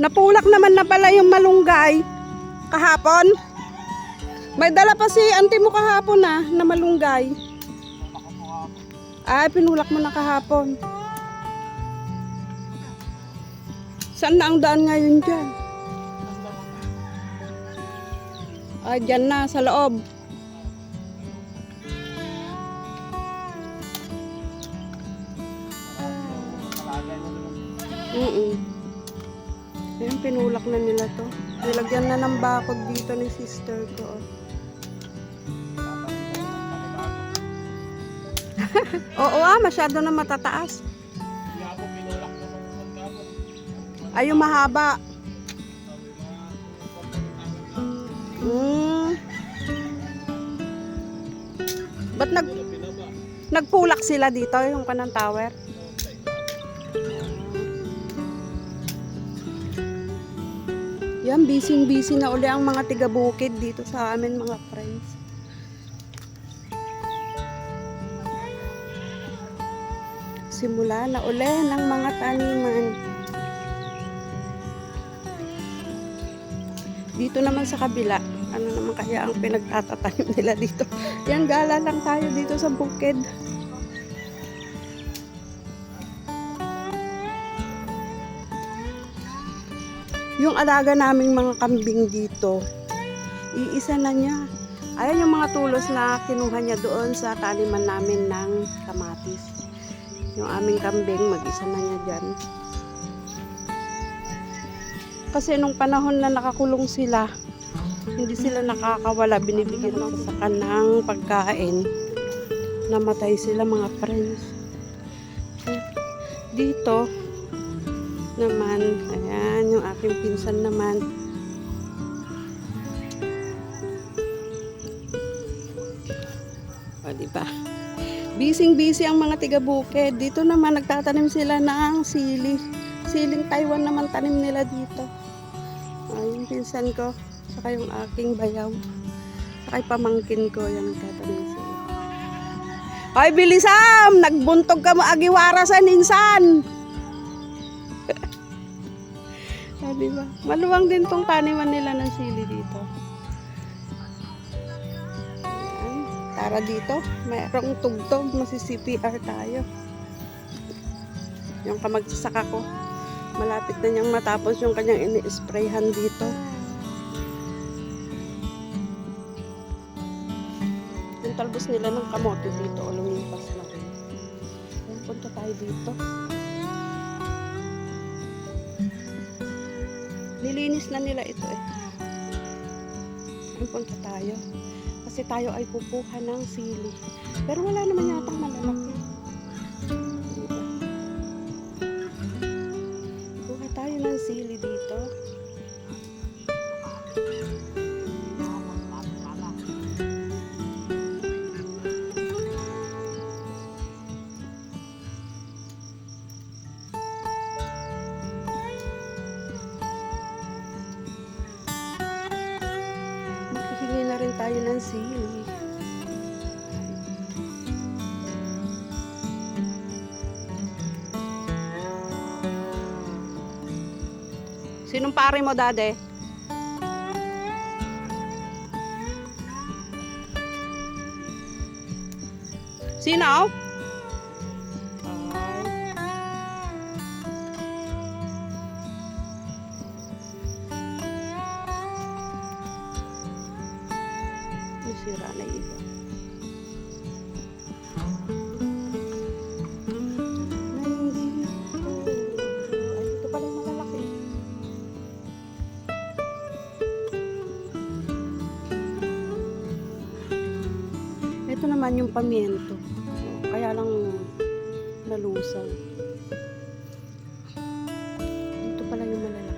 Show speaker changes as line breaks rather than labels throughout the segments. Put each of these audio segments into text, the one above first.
Napulak naman na pala yung malunggay kahapon. May dala pa si auntie mo kahapon na malunggay. Ay, pinulak mo na kahapon. Saan na ang daan ngayon dyan? Ay, dyan na, sa loob. Ayan, pinulak na nila to. Nilagyan na ng bakod dito ni sister ko. Oo masyado na matataas. Ay, yung mahaba. Ba't nagpulak sila dito, yung kanang tower? Yan, busy na uli ang mga tiga-bukid dito sa amin, mga friends. Simula na uli ng mga taniman. Dito naman sa kabila, ano naman kaya ang pinagtatatanim nila dito? Yan, gala lang tayo dito sa bukid. Yung alaga naming mga kambing dito, iisa na niya. Ayan yung mga tulos na kinuha niya doon sa taniman namin ng kamatis. Yung aming kambing, mag-isa na niya dyan. Kasi nung panahon na nakakulong sila, hindi sila nakakawala, binibigyan sa kanang pagkain. Namatay sila, mga friends. Dito naman, ayan, yung aking pinsan naman. O, diba? Busy ang mga tiga-bukid. Dito naman, nagtatanim sila ng sili. Siling Taiwan naman tanim nila dito. Yung pinsan ko, saka yung aking bayaw. Saka yung pamangkin ko, yan nagtatanim sila. Ay, bilisam! Nagbuntog ka mo agiwara sa ninsan! Diba? Maluwang din tong taniman nila ng sili dito. Ayan. Tara dito, mayroong tugtog, masi-CPR tayo. Yung kamagsasaka ko, malapit na niyang matapos yung kanyang ini-sprayhan dito. Yung talbos nila ng kamote dito, o lumipas na rin. Punta tayo dito. Nilinis na nila ito eh. Punta tayo. Kasi tayo ay kukuha ng sili. Pero wala naman yatang malalaki. Diba? Kuha tayo ng sili dito. Hingi na rin tayo ng sili. Sinong pare mo, dade? Sino? Sira na iba. Ay, ito pala yung malalaki. Ito naman yung pamiento. Kaya lang nalusang. Dito pala yung malalaki.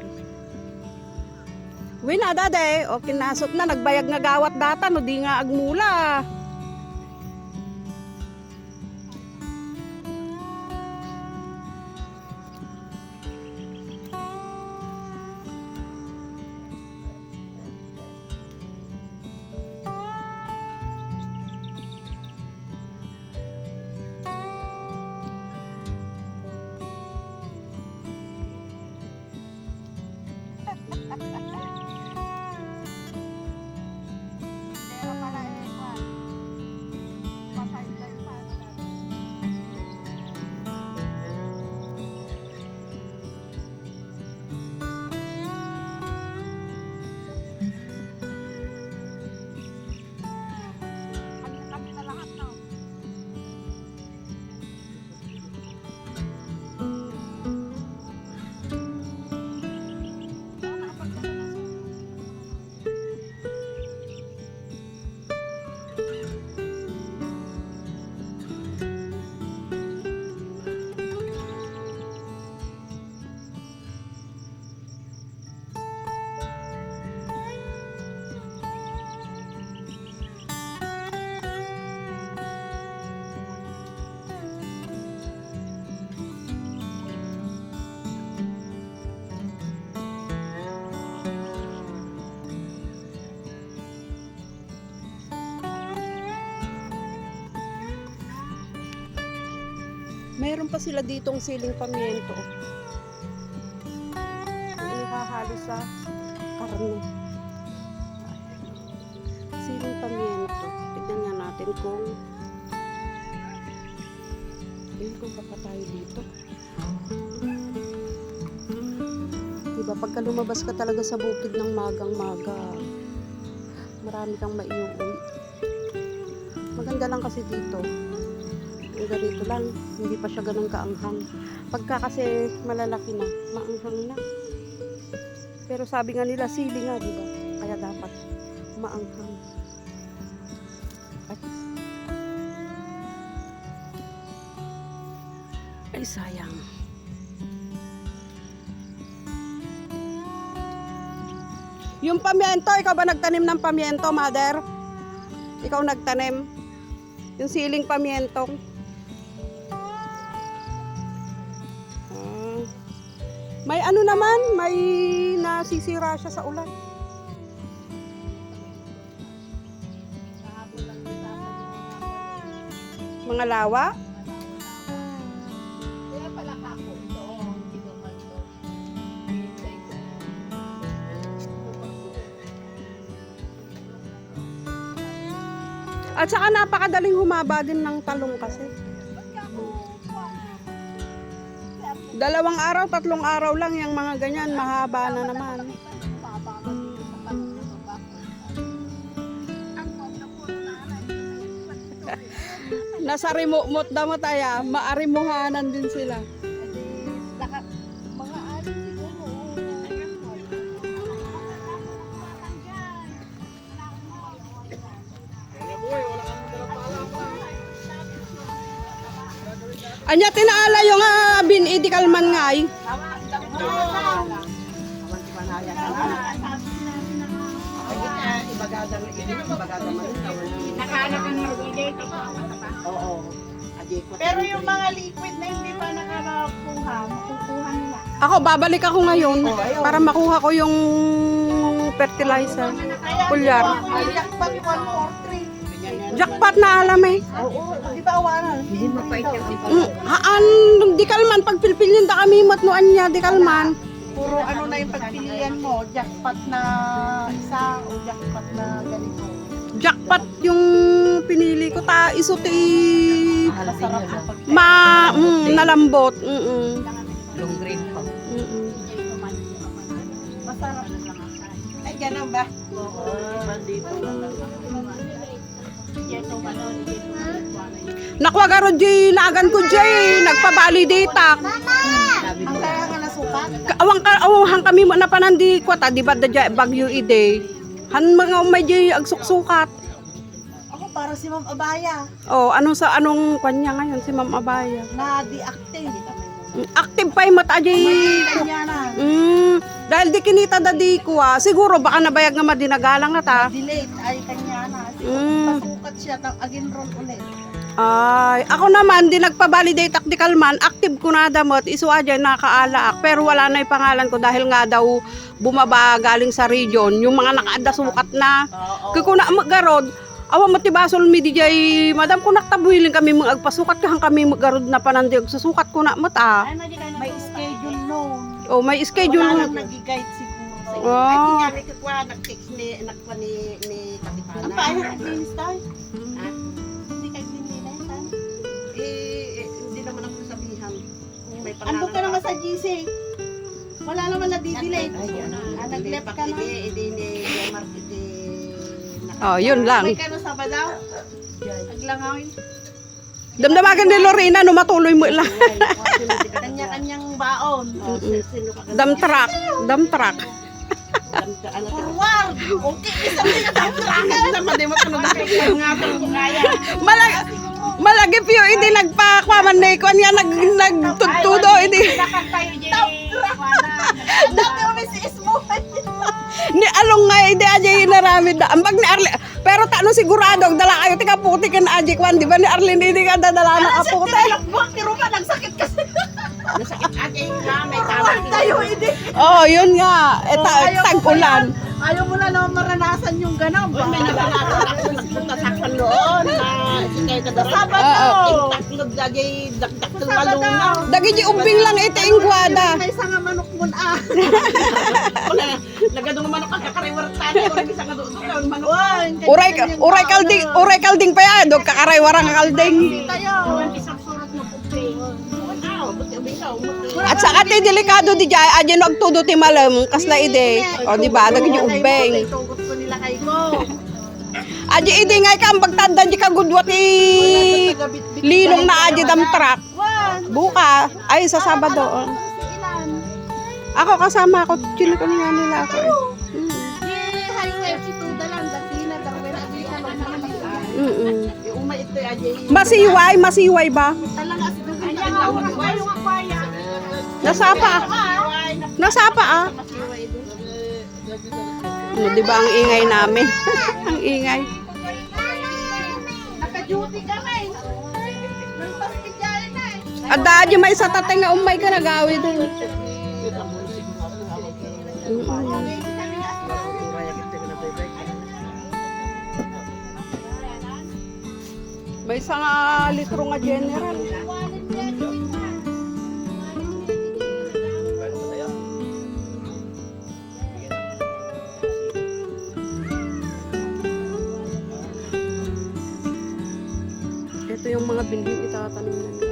Uwi na, dade. O, kinasot na. Nagbayag nga gawat data. No, di nga agmula. Pero pala eh, Juan. Pasay tayo pa. Kami na lahat, no? Meron pa sila ditong siling pamiento. Inihahalo sa karne. Siling pamiento. Tignan nga natin kung papatayo dito. Diba, pagka lumabas ka talaga sa bukid ng magang-maga, marami kang maiuwi. Maganda lang kasi dito. Yung ganito lang, hindi pa siya ganun kaanghang. Pagka kasi malalaki na, maanghang na. Pero sabi nga nila, sili nga, diba? Kaya dapat maanghang. Ay, sayang. Yung pamiento, ikaw ba nagtanim ng pamiento, mother? Ikaw nagtanim? Yung siling pamientong? May ano naman, may nasisira siya sa ulan. Mga lawa?
Kaya pala kako ito, hindi naman ito.
At saka napakadaling humaba din ng talong kasi. 2 araw, 3 araw lang yung mga ganyan, mahaba na naman. Nasa remote daw mo tayo, maarimuhanan din sila.
Mga ano siguro.
Anya tinaala yung binidi kalman nga ay.
Pero yung mga liquid na hindi pa nakakakuha, makukuha nila.
Ako, babalik ako ngayon para makuha ko yung fertilizer. Pulyar.
Jackpot 143.
Jackpot na alam eh.
Oo, di ba awanan? Hindi mapait yung
Haan, di kalman, pag pilpilin da kami matnuan niya, di kalman.
puro ano na yung pagpilian mo, jackpot na isa o jackpot na ganito.
Jackpot yung pinili ko, ta isuti
Masarap na pagpilian.
nalambot.
Long green pa. Masarap. Ay, gano'n ba? Oo, bandito na lang.
Nakuha garo di naagan ko di nagpa-validate ak.
Ang kaya nga nasukat?
Awang kami mo na panandi ko ta di ba da bagyo ide. Han mga umay di agsuksukat.
Ako para si Ma'am Abaya
Oh, anong kanya ngayon si Ma'am Abaya?
na deactive.
Active pa yung mata di.
Kanya na.
Dahil di kinita da di ko siguro baka nabayag nga madinagalang na ta.
Delete ay kanya na. Masukat siya, again roll ulit.
Ay, ako naman, di nagpa-validate tactical man, active ko na damot, isuwa dyan nakaalaak, pero wala na yung pangalan ko dahil nga daw bumaba galing sa region, yung mga nakaada sukat na.
Oo.
Kaya ko na magarod, awa matibasol mi di jay, madam ko naktabuhiling kami mga agpasukat kahang kami magarod na panandig, susukat ko na mata.
May schedule no.
O may schedule.
Wala lang nag-guide siguro. Ay,
Oh.
nga, may kakwa, nag-text ni Kapitana. Ang bahay na naglinis tayo. Ha? Hindi kayo nilinis tayo. Hindi naman ako sabihan. May
Ando ka naman sa GC. Wala naman na-delay.
Nag-left ka na. Hindi,
Oh, yun lang.
May kano sa badaw? Naglangawin.
Damdamagan ni Lorena, no matuloy mo lang.
Kanya-kanyang baon.
Dump truck. Dump truck.
Forward! Okay, isa mo yung tamtrakan.
Naman din mo kung nag-ngapang ko kaya.
Malagip yun, hindi nagpakwaman na ikuan nga nagtuttudo, hindi.
Nakan tayo, Jenny. Dati kami si Ismo.
Ni along nga, hindi aja yung naramid na. Ambag ni Arlene, pero tano sigurado, dala kayo, tika puti ka na aja kwan, di ba ni Arlene, hindi ka dadala na kaputi.
Buwak ni Ruma, nagsakit kasi.
Nasakit aja yung may
Forward tayo, hindi.
Oh, yun nga, tag-ulan.
Ayaw mo na naman maranasan yung gano'n.
May nagpunta sa akin noon na sikay ka darat.
Sabado.
Taklod aja yung dakdak malungaw.
Dagi di umbing lang ito yung gwada.
May sanga manok mo na.
Nagadong manok ang kakariwartan. Kung isa ka doon, manok.
Uray kalding pa yan, dog kakaray warang kalding.
Tayo.
Isang surot na puti. Buti ubikaw.
At sa ate delikado di jay, aja no agtudo ti malam, kasla ide. O di ba, dagi di umbing.
Ito gusto nila kay ko.
Aja ide nga ka bagtandan di kagudwat ti linong na aja dam truck. Buka, ay sa Sabado. Oh. Ako kasama ako, chili ko nga nila ako eh.
Yung umay ito aja yung
Masiway ba? Nasapa ah. Ano, di ba ang ingay namin? Ang ingay.
Naka-duty kami.
Ada aja may sa tatay nga umay ka nagawi din. May isang litro nga general. Ito yung mga bilhin itatanim na nila.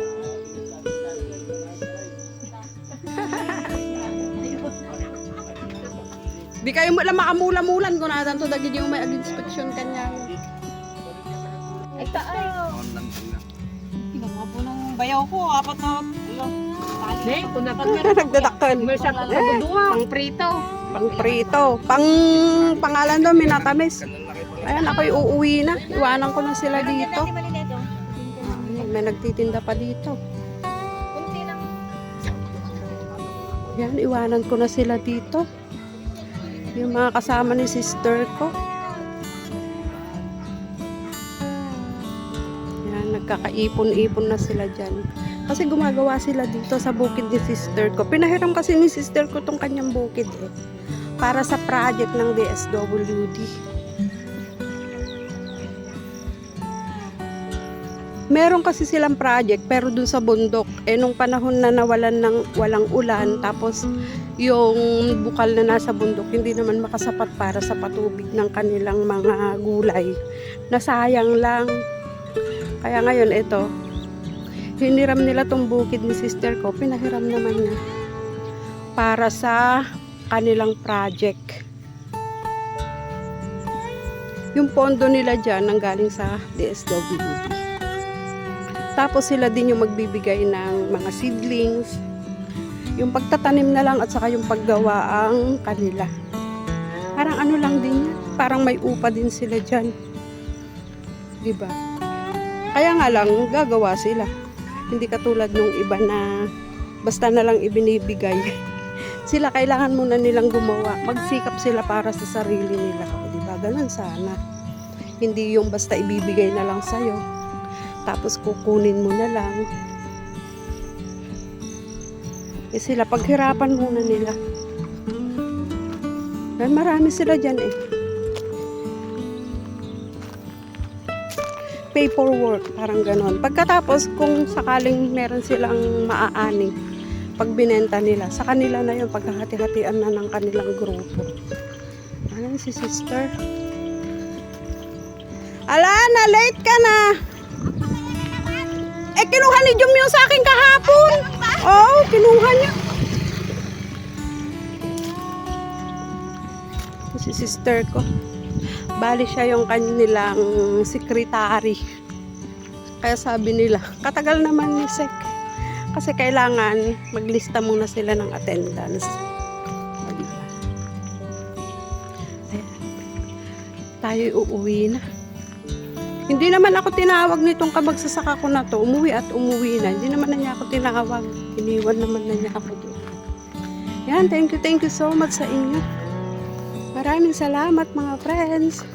Di kayo mo lang makamula-mulan kung natin to dagi yung may ag-inspection kanya.
Kinuha po ng bayaw ko, apat na
Nagdadaktan.
pang prito.
Pang prito. Pangalan daw, minatamis. Ayan, ako'y uuwi na. Iwanan ko na sila dito. May nagtitinda pa dito. Yan, iwanan ko na sila dito. Yung mga kasama ni sister ko. Yan, nagkakaipon-ipon na sila dyan. Kasi gumagawa sila dito sa bukid ni sister ko. Pinahiram kasi ni sister ko tong kanyang bukid eh. Para sa project ng DSWD. Meron kasi silang project pero dun sa bundok. Eh nung panahon na nawalan ng walang ulan tapos yung bukal na nasa bundok hindi naman makasapat para sa patubig ng kanilang mga gulay. Nasayang lang. Kaya ngayon ito, hiniram nila tong bukid ni sister ko, pinahiram naman niya para sa kanilang project. Yung pondo nila dyan nanggaling sa DSWD. Tapos sila din yung magbibigay ng mga seedlings, yung pagtatanim na lang at saka yung paggawa ang kanila. Parang ano lang din yan, parang may upa din sila dyan. Diba? Kaya nga lang, gagawa sila. Hindi katulad nung iba na basta na lang ibinibigay. Sila kailangan muna nilang gumawa. Magsikap sila para sa sarili nila. Diba? Ganun sana. Hindi yung basta ibibigay na lang sa'yo. Tapos kukunin mo na lang. Eh sila, paghirapan muna nila. Dahil marami sila dyan eh. Paperwork, parang ganon. Pagkatapos, kung sakaling meron silang maaani, pag binenta nila. Sa kanila na yun, pagkahati-hatian na ng kanilang grupo. Ayan si sister. Ala, na late ka na. Eh, kinuha ni Jum yung sa akin kahapon. Oo, kinuha niya. Si sister ko. Bali siya yung kanilang sekretary. Kaya sabi nila, katagal naman ni Sek. Kasi kailangan maglista muna sila ng attendance. Diba? Ayan. Tayo uuwi na. Hindi naman ako tinawag nitong kabagsasaka ko na to. Umuwi at umuwi na. Hindi naman na niya ako tinawag. Iniwan naman na niya ako doon. Yan, thank you so much sa inyo. Maraming salamat mga friends.